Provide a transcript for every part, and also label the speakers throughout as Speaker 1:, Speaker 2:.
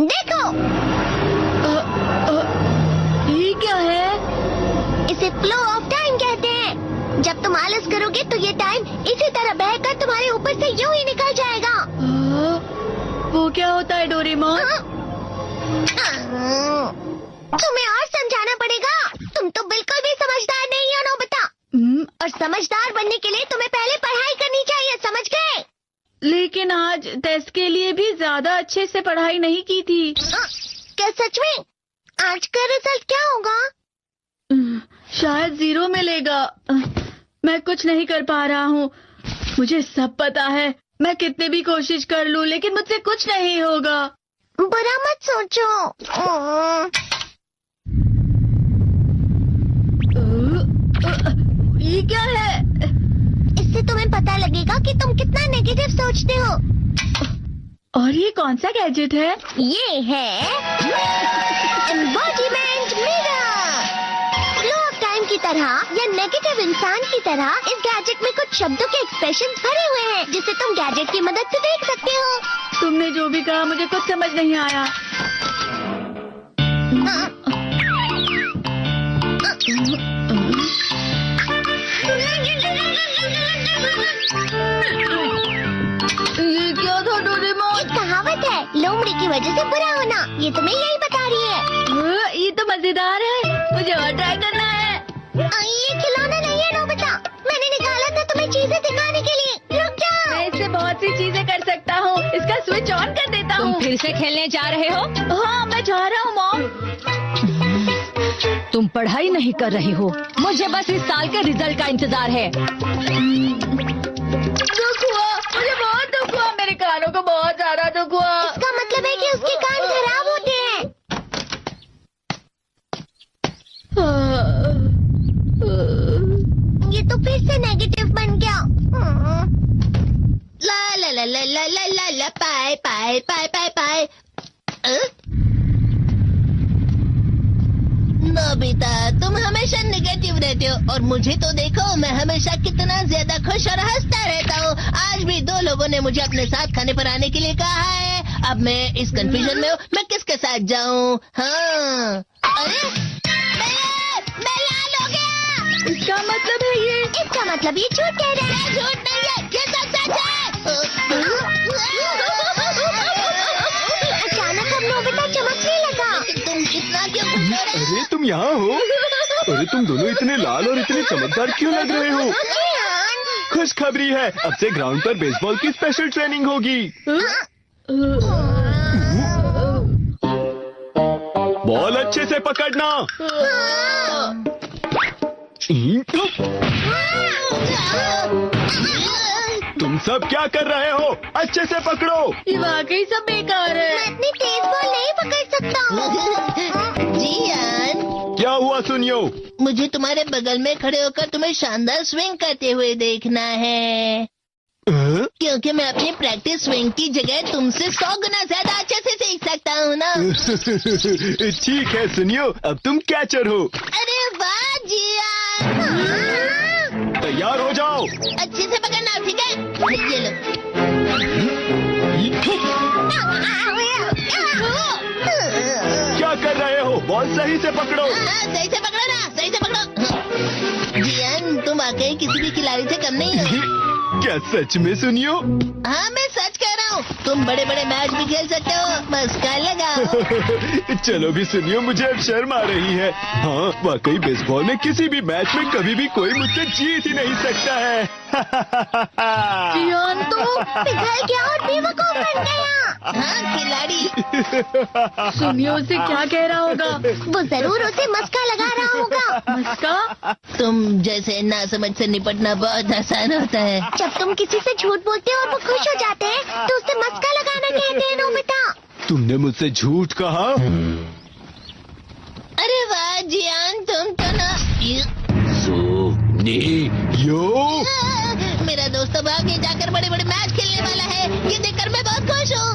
Speaker 1: देखो,
Speaker 2: ये क्या है?
Speaker 1: इसे फ्लो ऑफ टाइम कहते हैं। जब तुम आलस करोगे तो ये टाइम इसी तरह बहकर तुम्हारे ऊपर से यूं ही निकल जाएगा।
Speaker 2: वो क्या होता है डोरेमोन?
Speaker 1: तुम्हें और समझाना पड़ेगा। तुम तो बिल्कुल भी समझदार नहीं हो नोबिता। और समझदार बनने के लिए तुम्हें पहले पढ़ाई करनी चाहिए, समझ गए?
Speaker 2: लेकिन आज टेस्ट के लिए भी ज्यादा अच्छे से पढ़ाई नहीं की थी।
Speaker 1: क्या सच में? आज का रिजल्ट क्या होगा?
Speaker 2: शायद 0 मिलेगा। मैं कुछ नहीं कर पा रहा हूँ। मुझे सब पता है। मैं कितनी भी कोशिश कर लूँ लेकिन मुझसे कुछ नहीं होगा।
Speaker 1: बुरा मत सोचो।
Speaker 2: ये क्या है?
Speaker 1: इससे तुम्हें पता लगेगा कि तुम कितना नेगेटिव सोचते हो।
Speaker 2: और ये कौन सा गैजेट है?
Speaker 1: ये है embodiment mirror. Flow of time की तरह या नेगेटिव इंसान की तरह इस गैजेट में कुछ शब्दों के एक्सप्रेशन भरे हुए हैं जिसे तुम गैजेट की मदद से देख सकते हो।
Speaker 2: तुमने जो भी कहा मुझे कुछ समझ नहीं आया। ये क्या था डोरेमोन?
Speaker 1: एक कहावत है, लोमड़ी की वजह से बुरा होना। ये तुम्हें यही बता रही है।
Speaker 2: ये तो मजेदार है। मुझे और ट्राई करना है।
Speaker 1: ये खिलौना नहीं है नोबिता। मैंने निकाला था तुम्हें चीजें दिखाने के लिए। रुक जाओ।
Speaker 2: मैं इससे बहुत सी चीजें कर सकता हूँ। इसका स्विच ऑन कर देता हूँ।
Speaker 3: तुम फिर से खेलने जा रहे हो?
Speaker 2: हाँ, मैं जा रहा हूँ मॉम।
Speaker 3: तुम पढ़ाई नहीं कर रही हो। मुझे बस इस साल के रिजल्ट का इंतजार है।
Speaker 2: दुख हुआ, मुझे बहुत दुख हुआ। मेरे कानों को बहुत ज्यादा दुख हुआ।
Speaker 1: इसका मतलब है कि उसके कान खराब होते हैं। ये तो फिर से नेगेटिव बन गया। ला ला ला ला ला ला ला ला पाए पाए पाए पाए पाए। नोबिता, तुम हमेशा नेगेटिव रहते हो और मुझे तो देखो, मैं हमेशा कितना ज्यादा खुश और हंसता रहता हूँ। आज भी 2 लोगों ने मुझे अपने साथ खाने पर आने के लिए कहा है। अब मैं इस कंफ्यूजन में हूँ, मैं किसके साथ जाऊँ? हाँ, अरे मैं लाल हो गया।
Speaker 2: इसका मतलब है ये?
Speaker 1: इसका मतलब ये झूठ कह रहा है। झूठ नहीं है, ये सब सच है। अचानक अब नोबिता चमकने लगा। तुम इतना क्यों खुश हो रहे हो?
Speaker 4: अरे तुम यहाँ हो? अरे तुम दोनों इतने लाल और इतने चमकदार क्यों लग रहे हो? खुशखबरी है, अब से ग्राउंड पर बेसबॉल की स्पेशल ट्रेनिंग होगी। बॉल अच्छे से पकड़ना। तुम सब क्या कर रहे हो? अच्छे से पकड़ो।
Speaker 2: ये वाकई सब बेकार है।
Speaker 1: मैं इतनी तेज बॉल नहीं पकड़ सकता। जियान,
Speaker 4: क्या हुआ सुनियो?
Speaker 1: मुझे तुम्हारे बगल में खड़े होकर तुम्हें शानदार स्विंग करते हुए देखना है, क्योंकि मैं अपनी प्रैक्टिस स्विंग की जगह तुमसे 100 गुना ज्यादा अच्छे से सीख सकता हूँ ना।
Speaker 4: ठीक है सुनियो, अब तुम कैचर हो।
Speaker 1: अरे वाह जियान।
Speaker 4: तैयार हो जाओ।
Speaker 1: अच्छे से पकड़ना, ठीक है? ये लो।
Speaker 4: क्या कर रहे हो? बॉल सही से पकड़ो।
Speaker 1: सही से पकड़ो ना, सही से पकड़ो। जियान, तुम वाकई किसी भी खिलाड़ी से कम नहीं हो।
Speaker 4: क्या सच में सुनियो?
Speaker 1: हाँ, मैं सच कह रहा हूँ। तुम बड़े बड़े मैच भी खेल सकते हो, मस्का लगाओ।
Speaker 4: चलो भी सुनियो, मुझे अब शर्म आ रही है। हाँ, वाकई बेसबॉल में किसी भी मैच में कभी भी कोई मुझसे जीत ही नहीं सकता है।
Speaker 2: जियान तो
Speaker 1: पिघल गया और बेवकूफ बन गया। हाँ, खिलाड़ी।
Speaker 2: सुनियो से क्या कह रहा होगा?
Speaker 1: वो जरूर उसे मस्का लगा रहा होगा।
Speaker 2: मस्का?
Speaker 1: तुम जैसे नासमझ से निपटना बहुत आसान होता है। जब तुम किसी से झूठ बोलते हो और वो खुश हो जाते हैं तो उसे मस्का लगाना कहते हैं नोबिता।
Speaker 4: तुमने मुझसे झूठ कहा?
Speaker 1: अरे वाह जियान, तुम तो ना।
Speaker 4: यो
Speaker 1: मेरा दोस्त अब आगे जाकर बड़े बड़े मैच खेलने वाला है। ये देखकर मैं बहुत खुश हूँ।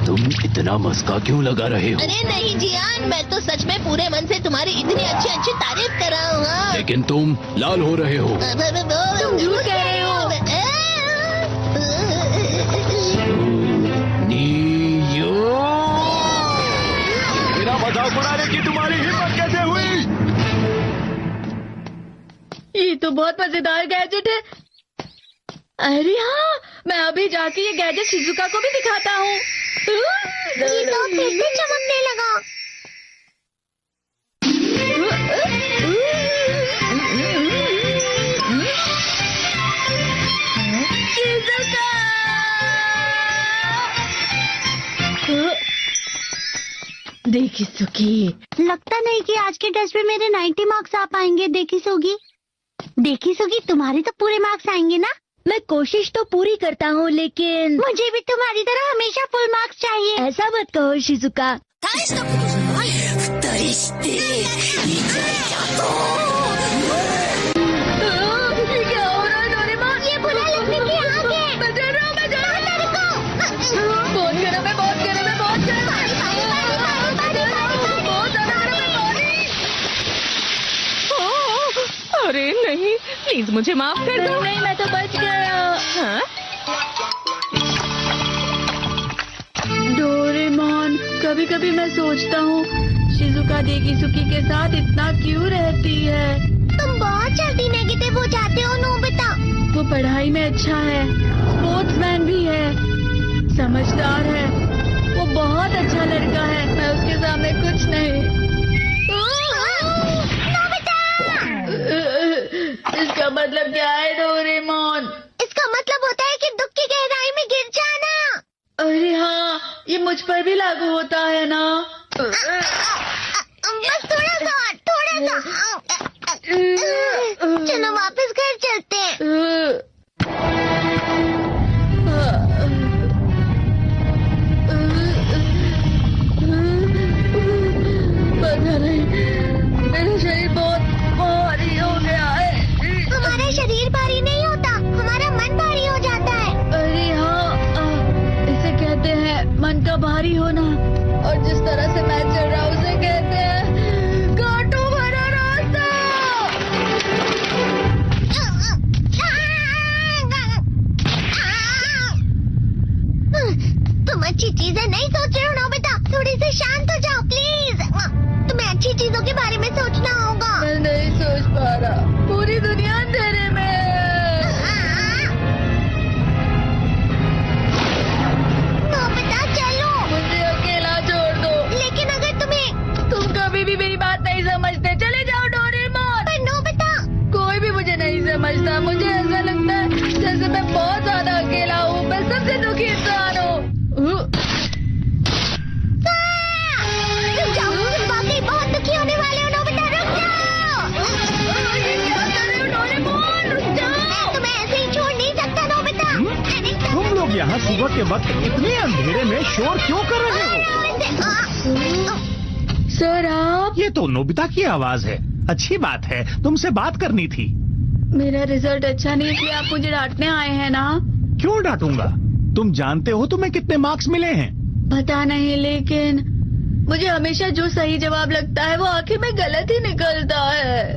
Speaker 4: तुम इतना मस्का क्यों लगा रहे हो?
Speaker 1: अरे नहीं जियान, मैं तो सच में पूरे मन से तुम्हारी इतनी अच्छी अच्छी तारीफ कर रहा हूँ। हाँ।
Speaker 4: लेकिन तुम लाल हो रहे हो।
Speaker 1: तुम
Speaker 2: झूठ कह रहे हो।
Speaker 4: मार्क्स बढ़ाने की तुम्हारी हिम्मत कैसे हुई?
Speaker 2: ये तो बहुत मजेदार गैजेट है। अरे हाँ, मैं अभी जाके ये गैजेट शिजुका को भी दिखाता हूँ।
Speaker 1: ये तो फिर से चमकने लगा।
Speaker 2: देखी सुखी,
Speaker 1: लगता नहीं कि आज के टेस्ट में मेरे 90 मार्क्स आ पाएंगे। देखी सोगी, तुम्हारे तो पूरे मार्क्स आएंगे ना?
Speaker 3: मैं कोशिश तो पूरी करता हूँ, लेकिन
Speaker 1: मुझे भी तुम्हारी तरह हमेशा फुल मार्क्स चाहिए।
Speaker 3: ऐसा मत कहो शिजुका।
Speaker 2: ये क्या हो रहा है डोरेमोन?
Speaker 1: ये बुरा लगने की आग है।
Speaker 2: मैं डर रहा हूँ, मैं डर रहा हूँ। बहुत गर्म है, बहुत गर्म है, बहुत गर्म है। बहुत ज्यादा गर्म है पानी।
Speaker 5: अरे नहीं, प्लीज मुझे माफ कर दो।
Speaker 2: नहीं, मैं तो बच गया।
Speaker 5: हाँ?
Speaker 2: डोरेमोन, कभी कभी मैं सोचता हूँ शिजुका देकीसुकी के साथ इतना क्यों रहती है।
Speaker 1: तुम बहुत जल्दी नेगेटिव हो जाते हो नोबिता।
Speaker 2: वो पढ़ाई में अच्छा है, स्पोर्ट्समैन भी है, समझदार है, वो बहुत अच्छा लड़का है। मैं उसके सामने कुछ नहीं। इसका मतलब क्या है डोरेमोन?
Speaker 1: इसका मतलब होता है कि दुख की गहराई में गिर जाना।
Speaker 2: अरे हाँ, ये मुझ पर भी लागू होता है ना।
Speaker 1: बस थोड़ा सा। चलो वापस घर चलते हैं।
Speaker 2: पता नहीं, मेरा शरीर बहुत भारी हो गया है।
Speaker 1: हमारा शरीर भारी नहीं होता, हमारा मन भारी हो जाता है।
Speaker 2: अरे हाँ, इसे कहते हैं मन का भारी होना। और जिस तरह से मैं चल रहा हूँ उसे कहते हैं कांटों भरा रास्ता।
Speaker 1: तुम अच्छी चीजें नहीं सोच रहे हो नोबिता। थोड़ी सी शांत हो जाओ प्लीज। तुम्हें अच्छी चीजों के बारे में सोचना होगा।
Speaker 2: मैं नहीं सोच पा रहा, पूरी दुनिया अंधेरे में है।
Speaker 1: नोबिता चलो।
Speaker 2: मुझे अकेला छोड़ दो।
Speaker 1: लेकिन अगर
Speaker 2: तुम कभी भी मेरी बात नहीं समझते, चले जाओ डोरेमोन।
Speaker 1: पर नोबिता।
Speaker 2: कोई भी मुझे नहीं समझता। मुझे ऐसा लगता है जैसे मैं बहुत ज्यादा अकेला हूँ। मैं सबसे दुखी इंसान हूँ।
Speaker 1: रुक जाओ, तुम वाकई बहुत दुखी होने वाले हो नोबिता। रुक जाओ।
Speaker 2: ये क्या कर रहे हो डोरेमोन? रुक जाओ।
Speaker 1: मैं तुम्हें ऐसे ही छोड़ नहीं सकता नोबिता। मैंने
Speaker 6: तुम लोग यहाँ सुबह के वक्त इतने अंधेरे में शोर क्यों कर रहे हो?
Speaker 2: सर आप?
Speaker 6: ये तो नोबिता की आवाज है। अच्छी बात है, तुमसे बात करनी थी।
Speaker 2: मेरा रिजल्ट अच्छा नहीं, इसलिए आप मुझे डांटने आए हैं ना?
Speaker 6: क्यों डांटूंगा? तुम जानते हो तुम्हें कितने मार्क्स मिले हैं?
Speaker 2: पता नहीं, लेकिन मुझे हमेशा जो सही जवाब लगता है वो आखिर में गलत ही निकलता है।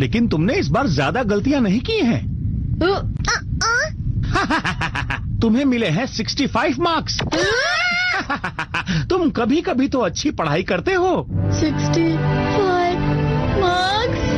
Speaker 6: लेकिन तुमने इस बार ज्यादा गलतियां नहीं की हैं। तुम्हें मिले हैं 65 मार्क्स। तुम कभी कभी तो अच्छी पढ़ाई करते हो।
Speaker 2: 65 मार्क्स?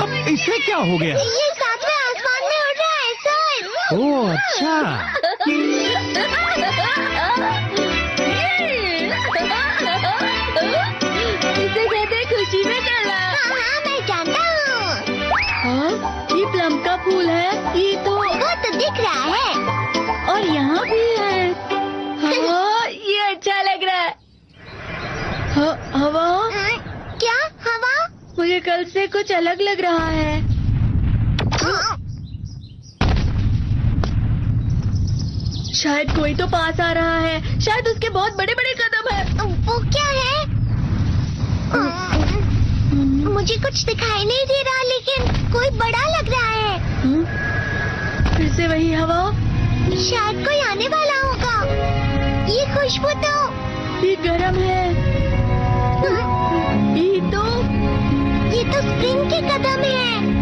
Speaker 6: अब इसे क्या हो गया?
Speaker 1: ये सातवें आसमान में उड़ रहा है सर।
Speaker 6: ओह अच्छा।
Speaker 2: इसे कहते हैं खुशी में चला।
Speaker 1: हाँ, मैं जानता हूँ।
Speaker 2: हाँ, ये प्लम का फूल है। ये तो
Speaker 1: वो तो दिख रहा है।
Speaker 2: और यहाँ भी है। हाँ, ये अच्छा लग रहा है। हवा?
Speaker 1: क्या हवा?
Speaker 2: मुझे कल से कुछ अलग लग रहा है। शायद कोई तो पास आ रहा है। शायद उसके बहुत बड़े बड़े कदम है।
Speaker 1: वो क्या है? मुझे कुछ दिखाई नहीं दे रहा, लेकिन कोई बड़ा लग रहा है।
Speaker 2: फिर से वही हवा।
Speaker 1: शायद कोई आने वाला होगा। ये खुशबू तो
Speaker 2: ये गरम है। ये तो
Speaker 1: स्प्रिंग के कदम है।